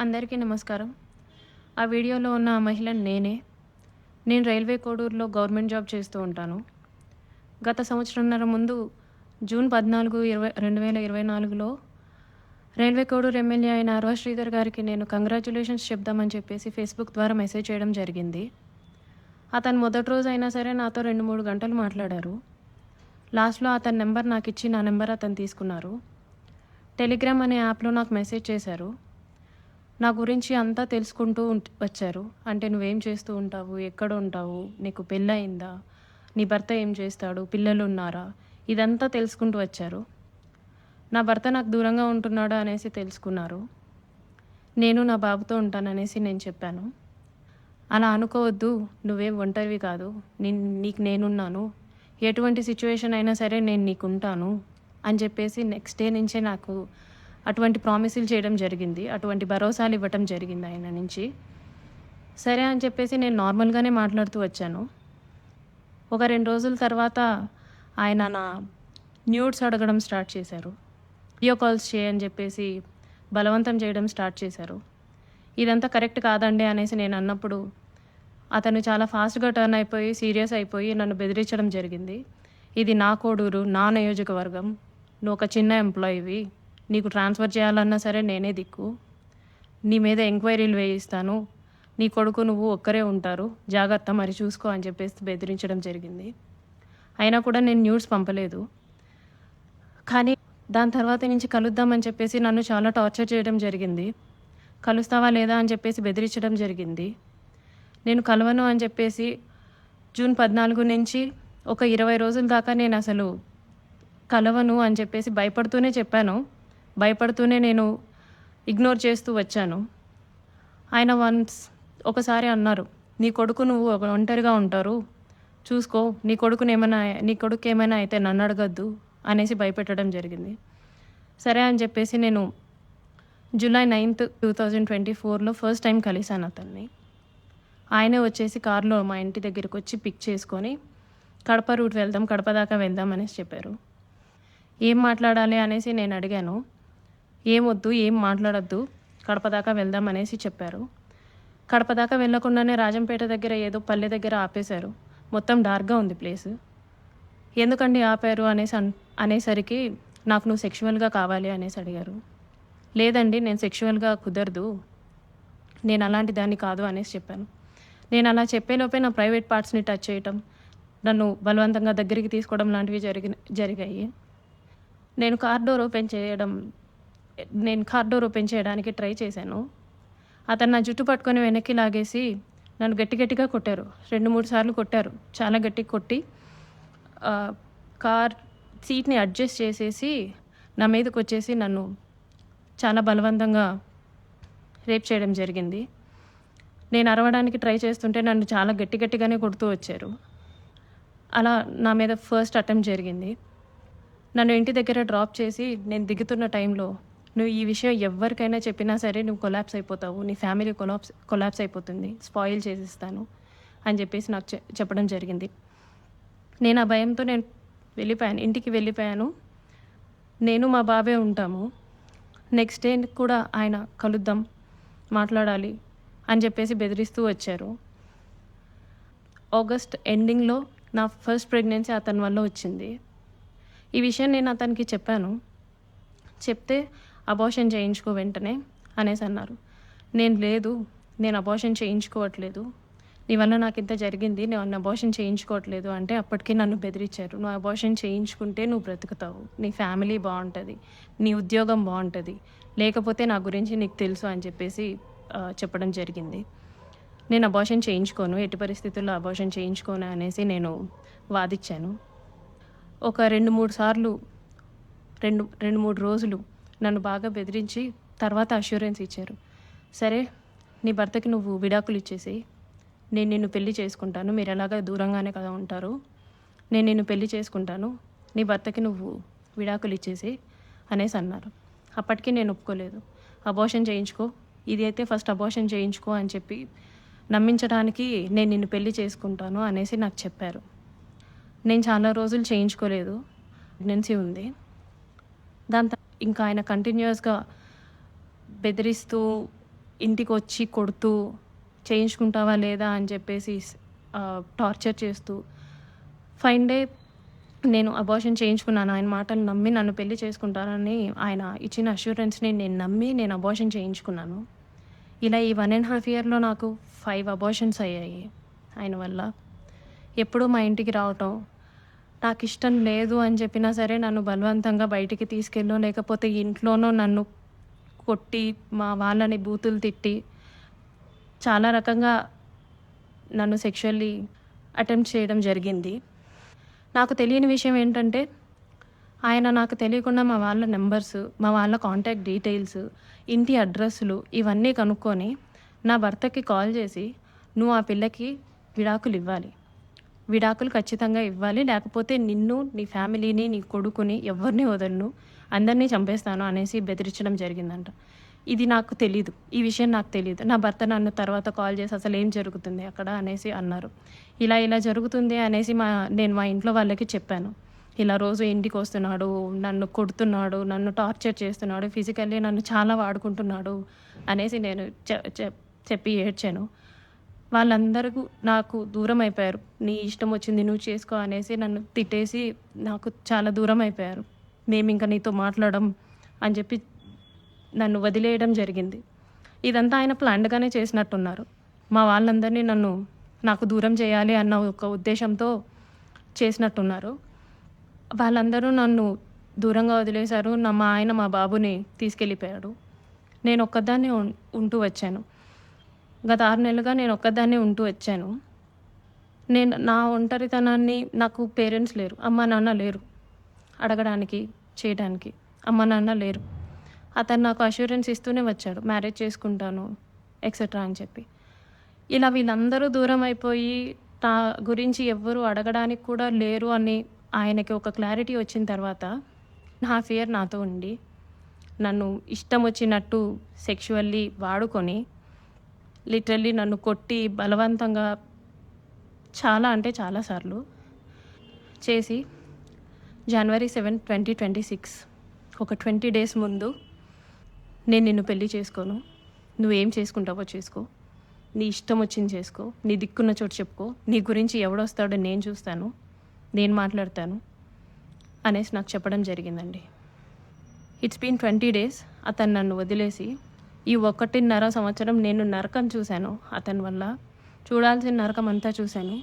అందరికీ నమస్కారం. ఆ వీడియోలో ఉన్న ఆ మహిళను నేనే. నేను రైల్వే కోడూరులో గవర్నమెంట్ జాబ్ చేస్తూ ఉంటాను. గత సంవత్సరంన్నర ముందు జూన్ 14, 2024లో రైల్వే కోడూరు ఎమ్మెల్యే అయిన అరవ శ్రీధర్ గారికి నేను కంగ్రాచ్యులేషన్స్ చెప్దామని చెప్పేసి ఫేస్‌బుక్ ద్వారా మెసేజ్ చేయడం జరిగింది. అతను మొదటి రోజు అయినా సరే నాతో 2, 3 గంటలు మాట్లాడారు. లాస్ట్‌లో అతని నెంబర్ నాకిచ్చి నా నెంబర్ అతను తీసుకున్నారు. టెలిగ్రామ్ అనే యాప్‌లో నాకు మెసేజ్ చేశారు. నా గురించి అంతా తెలుసుకుంటూ వచ్చారు. అంటే నువ్వేం చేస్తూ ఉంటావు? ఎక్కడ ఉంటావు? నీకు పెళ్ళయిందా? నీ భర్త ఏం చేస్తాడు? పిల్లలున్నారా? ఇదంతా తెలుసుకుంటూ వచ్చారు. నా భర్త నాకు దూరంగా ఉంటున్నాడు అనేసి తెలుసుకున్నారు. నేను నా బాబుతో ఉంటాననేసి నేను చెప్పాను. అలా అనుకోవద్దు. నువ్వేం ఒంటరివి కాదు. నీకు నేనున్నాను. ఎటువంటి సిట్యుయేషన్ అయినా సరే నేను నీకుంటాను అని చెప్పేసి నెక్స్ట్ డే నుంచే నాకు అటువంటి ప్రామిసులు చేయడం జరిగింది. అటువంటి భరోసాలు ఇవ్వటం జరిగింది ఆయన నుంచి. సరే అని చెప్పేసి నేను నార్మల్‌గానే మాట్లాడుతూ వచ్చాను. ఒక 2 రోజుల తర్వాత ఆయన నా న్యూడ్స్ అడగడం స్టార్ట్ చేశారు. వీడియో కాల్స్ చేయని చెప్పేసి బలవంతం చేయడం స్టార్ట్ చేశారు. ఇదంతా కరెక్ట్ కాదండి అనేసి నేను అన్నప్పుడు అతను చాలా ఫాస్ట్‌గా టర్న్ అయిపోయి సీరియస్ అయిపోయి నన్ను బెదిరించడం జరిగింది. ఇది నా కోడూరు, నా నియోజకవర్గం. నువ్వు ఒక చిన్న ఎంప్లాయీవి. నీకు ట్రాన్స్‌ఫర్ చేయాలన్నా సరే నేనే దిక్కు. నీ మీద ఎంక్వైరీలు వేయిస్తాను. నీ కొడుకు నువ్వు ఒక్కరే ఉంటారు. జాగ్రత్త మరి చూసుకో అని చెప్పేసి బెదిరించడం జరిగింది. అయినా కూడా నేను న్యూస్ పంపలేదు. కానీ దాని తర్వాత నుంచి కలుద్దామని చెప్పేసి నన్ను చాలా టార్చర్ చేయడం జరిగింది. కలుస్తావా లేదా అని చెప్పేసి బెదిరించడం జరిగింది. నేను కలవను అని చెప్పేసి జూన్ 14 నుంచి ఒక 20 రోజుల దాకా నేను అసలు కలవను అని చెప్పేసి భయపడుతూనే చెప్పాను. భయపడుతూనే నేను ఇగ్నోర్ చేస్తూ వచ్చాను. ఆయన ఒకసారి అన్నారు, "నీ కొడుకు నువ్వు ఒంటరిగా ఉంటారు. చూసుకో. నీ కొడుకేమైనా అయితే నన్ను అడగొద్దు" అనేసి భయపెట్టడం జరిగింది. సరే అని చెప్పేసి నేను జూలై 9, 2024లో ఫస్ట్ టైం కలిసాను అతన్ని. ఆయనే వచ్చేసి కార్‌లో మా ఇంటి దగ్గరకొచ్చి పిక్ చేసుకొని కడప రూట్ వెళ్దాం, కడప దాకా వెళ్దాం అనేసి చెప్పారు. ఏం మాట్లాడాలి అనేసి నేను అడిగాను. ఏమొద్దు, ఏం మాట్లాడొద్దు, కడప దాకా వెళ్దాం అనేసి చెప్పారు. కడప దాకా వెళ్ళకుండానే రాజంపేట దగ్గర ఏదో పల్లె దగ్గర ఆపేశారు. మొత్తం డార్క్‌గా ఉంది ప్లేసు. ఎందుకండి ఆపారు అనేసరికి నాకు నువ్వు సెక్షువల్‌గా కావాలి అనేసి అడిగారు. లేదండి నేను సెక్షువల్‌గా కుదరదు. నేను అలాంటి దాన్ని కాదు అనేసి చెప్పాను. నేను అలా చెప్పేలోపే నా ప్రైవేట్ పార్ట్స్‌ని టచ్ చేయటం, నన్ను బలవంతంగా దగ్గరికి తీసుకోవడం లాంటివి జరిగాయి. నేను కార్ డోర్ ఓపెన్ చేయడానికి ట్రై చేశాను. అతను నా జుట్టు పట్టుకొని వెనక్కి లాగేసి నన్ను గట్టిగా కొట్టారు. 2, 3 సార్లు కొట్టారు. చాలా గట్టిగా కొట్టి కార్ సీట్‌ని అడ్జస్ట్ చేసేసి నా మీదకొచ్చేసి నన్ను చాలా బలవంతంగా రేప్ చేయడం జరిగింది. నేను అరవడానికి ట్రై చేస్తుంటే నన్ను చాలా గట్టిగానే కొడుతూ వచ్చారు. అలా నా మీద ఫస్ట్ అటెంప్ట్ జరిగింది. నన్ను ఇంటి దగ్గర డ్రాప్ చేసి నేను దిగుతున్న టైంలో, "నువ్వు ఈ విషయం ఎవ్వరికైనా చెప్పినా సరే నువ్వు కొలాప్స్ అయిపోతావు. నీ ఫ్యామిలీ కొలాప్స్ అయిపోతుంది. స్పాయిల్ చేసేస్తాను" అని చెప్పేసి నాకు చెప్పడం జరిగింది. నేను ఆ భయంతో వెళ్ళిపోయాను. ఇంటికి వెళ్ళిపోయాను. నేను మా బాబే ఉంటాము. నెక్స్ట్ డే కూడా ఆయన కలుద్దాం, మాట్లాడాలి అని చెప్పేసి బెదిరిస్తూ వచ్చారు. ఆగస్ట్ ఎండింగ్‌లో నా ఫస్ట్ ప్రెగ్నెన్సీ అతని వల్ల వచ్చింది. ఈ విషయం నేను అతనికి చెప్పాను. చెప్తే అబార్షన్ చేయించుకో వెంటనే అనేసి అన్నారు. నేను అబార్షన్ చేయించుకోవట్లేదు. నీ వల్ల నాకింత జరిగింది. నేను అబార్షన్ చేయించుకోవట్లేదు అంటే అప్పటికి నన్ను బెదిరించారు. నువ్వు అబార్షన్ చేయించుకుంటే నువ్వు బ్రతుకుతావు. నీ ఫ్యామిలీ బావుంటది. నీ ఉద్యోగం బావుంటది. లేకపోతే నా గురించి నీకు తెలుసు అని చెప్పేసి చెప్పడం జరిగింది. నేను అబార్షన్ చేయించుకోను. ఎట్టి పరిస్థితుల్లో అబార్షన్ చేయించుకోను అనేసి నేను వాదిచ్చాను. ఒక 2, 3 సార్లు 2, 3 రోజులు నన్ను బాగా బెదిరించి తర్వాత అష్యూరెన్స్ ఇచ్చారు. "సరే నీ భర్తకి నువ్వు విడాకులు ఇచ్చేసేయి. నేను నిన్ను పెళ్లి చేసుకుంటాను. మీరు ఎలాగో దూరంగానే కదా ఉంటారు. నేను నిన్ను పెళ్లి చేసుకుంటాను. నీ భర్తకి నువ్వు విడాకులు ఇచ్చేసేయి" అనేసి అన్నారు. అప్పటికి నేను ఒప్పుకోలేదు. "అబార్షన్ చేయించుకో. ఇది అయితే ఫస్ట్ అబార్షన్ చేయించుకో" అని చెప్పి నమ్మించడానికి నేను నిన్ను పెళ్లి చేసుకుంటాను అనేసి నాకు చెప్పారు. నేను చాలా రోజులు చేయించుకోలేదు. ప్రెగ్నెన్సీ ఉంది. ఇంకా ఆయన కంటిన్యూయస్‌గా బెదిరిస్తూ ఇంటికొచ్చి కొడుతూ, చేయించుకుంటావా లేదా అని చెప్పేసి టార్చర్ చేస్తూ, ఫైన్ డే నేను అబార్షన్ చేయించుకున్నాను. ఆయన మాటలు నమ్మి నన్ను పెళ్లి చేసుకుంటారని ఆయన ఇచ్చిన అష్యూరెన్స్‌ని నేను నమ్మి నేను అబార్షన్ చేయించుకున్నాను. ఇలా ఈ 1½ ఇయర్‌లో నాకు 5 అబార్షన్స్ అయ్యాయి ఆయన వల్ల. ఎప్పుడూ మా ఇంటికి రావటం, నాకిష్టం లేదు అని చెప్పినా సరే నన్ను బలవంతంగా బయటికి తీసుకెళ్ళో, లేకపోతే ఇంట్లోనో నన్ను కొట్టి, మా వాళ్ళని బూతులు తిట్టి, చాలా రకంగా నన్ను సెక్షువల్లీ అటెంప్ట్ చేయడం జరిగింది. నాకు తెలియని విషయం ఏంటంటే, ఆయన నాకు తెలియకుండా మా వాళ్ళ నంబర్స్, మా వాళ్ళ కాంటాక్ట్ డీటెయిల్స్, ఇంటి అడ్రస్‌లు ఇవన్నీ కనుక్కొని, నా భర్తకి కాల్ చేసి, "నువ్వు ఆ పిల్లకి విడాకులివ్వాలి. విడాకులు ఖచ్చితంగా ఇవ్వాలి. లేకపోతే నిన్ను, నీ ఫ్యామిలీని, నీ కొడుకుని ఎవ్వరిని వదలను. అందరినీ చంపేస్తాను" అనేసి బెదిరించడం జరిగిందంట. ఇది నాకు తెలీదు. ఈ విషయం నాకు తెలీదు. నా భర్త నన్ను తర్వాత కాల్ చేసి "అసలేం జరుగుతుంది అక్కడ" అనేసి అన్నారు. ఇలా జరుగుతుంది అనేసి నేను మా ఇంట్లో వాళ్ళకి చెప్పాను. ఇలా రోజు ఇంటికొస్తున్నాడు, నన్ను కొడుతున్నాడు, నన్ను టార్చర్ చేస్తున్నాడు, ఫిజికల్లీ నన్ను చాలా వాడుకుంటున్నాడు అనేసి నేను చెప్పి ఏడ్చాను. వాళ్ళందరూ నాకు దూరం అయిపోయారు. "నీ ఇష్టం వచ్చింది నువ్వు చేసుకో" అనేసి నన్ను తిట్టేసి నాకు చాలా దూరం అయిపోయారు. "మేమింక నీతో మాట్లాడం" అని చెప్పి నన్ను వదిలేయడం జరిగింది. ఇదంతా ఆయన ప్లాన్డ్‌గానే చేసినట్టున్నారు. మా వాళ్ళందరినీ నాకు దూరం చేయాలి అన్న ఒక ఉద్దేశంతో చేసినట్టున్నారు. వాళ్ళందరూ నన్ను దూరంగా వదిలేశారు. మా ఆయన మా బాబుని తీసుకెళ్ళిపోయాడు. నేను ఒక్కదాన్నే ఉంటూ వచ్చాను. గత 6 నెలలుగా నేను ఒక్కదాన్నే ఉంటూ వచ్చాను. నేను నా ఒంటరితనాన్ని, నాకు పేరెంట్స్ లేరు. అమ్మ, నాన్న లేరు అడగడానికి, చేయడానికి. అమ్మ, నాన్న లేరు. అతను నాకు అష్యూరెన్స్ ఇస్తూనే వచ్చాడు, మ్యారేజ్ చేసుకుంటాను ఎక్సెట్రా అని చెప్పి. ఇలా వీళ్ళందరూ దూరం అయిపోయి, నా గురించి ఎవ్వరు అడగడానికి కూడా లేరు అని ఆయనకి ఒక క్లారిటీ వచ్చిన తర్వాత, 1½ ఇయర్ నాతో ఉండి, నన్ను ఇష్టం వచ్చినట్టు సెక్షువల్లీ వాడుకొని, లిటరల్లీ నన్ను కొట్టి బలవంతంగా చాలా అంటే చాలా సార్లు చేసి, January 7, 2026 ఒక 20 డేస్ ముందు, "నేను నిన్ను పెళ్లి చేసుకోను. నువ్వేం చేసుకుంటావో చేసుకో. నీ ఇష్టం వచ్చింది చేసుకో. నీ దిక్కున్న చోటు చెప్పుకో. నీ గురించి ఎవడొస్తాడో నేను చూస్తాను. నేను మాట్లాడతాను" అనేసి నాకు చెప్పడం జరిగిందండి. It's been 20 days. అతను నన్ను వదిలేసి, ఈ 1½ సంవత్సరం నేను నరకం చూశాను అతని వల్ల. చూడాల్సిన నరకం అంతా చూశాను.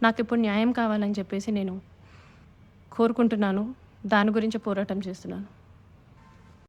నాకిప్పుడు న్యాయం కావాలని చెప్పేసి నేను కోరుకుంటున్నాను. దాని గురించి పోరాటం చేస్తున్నాను.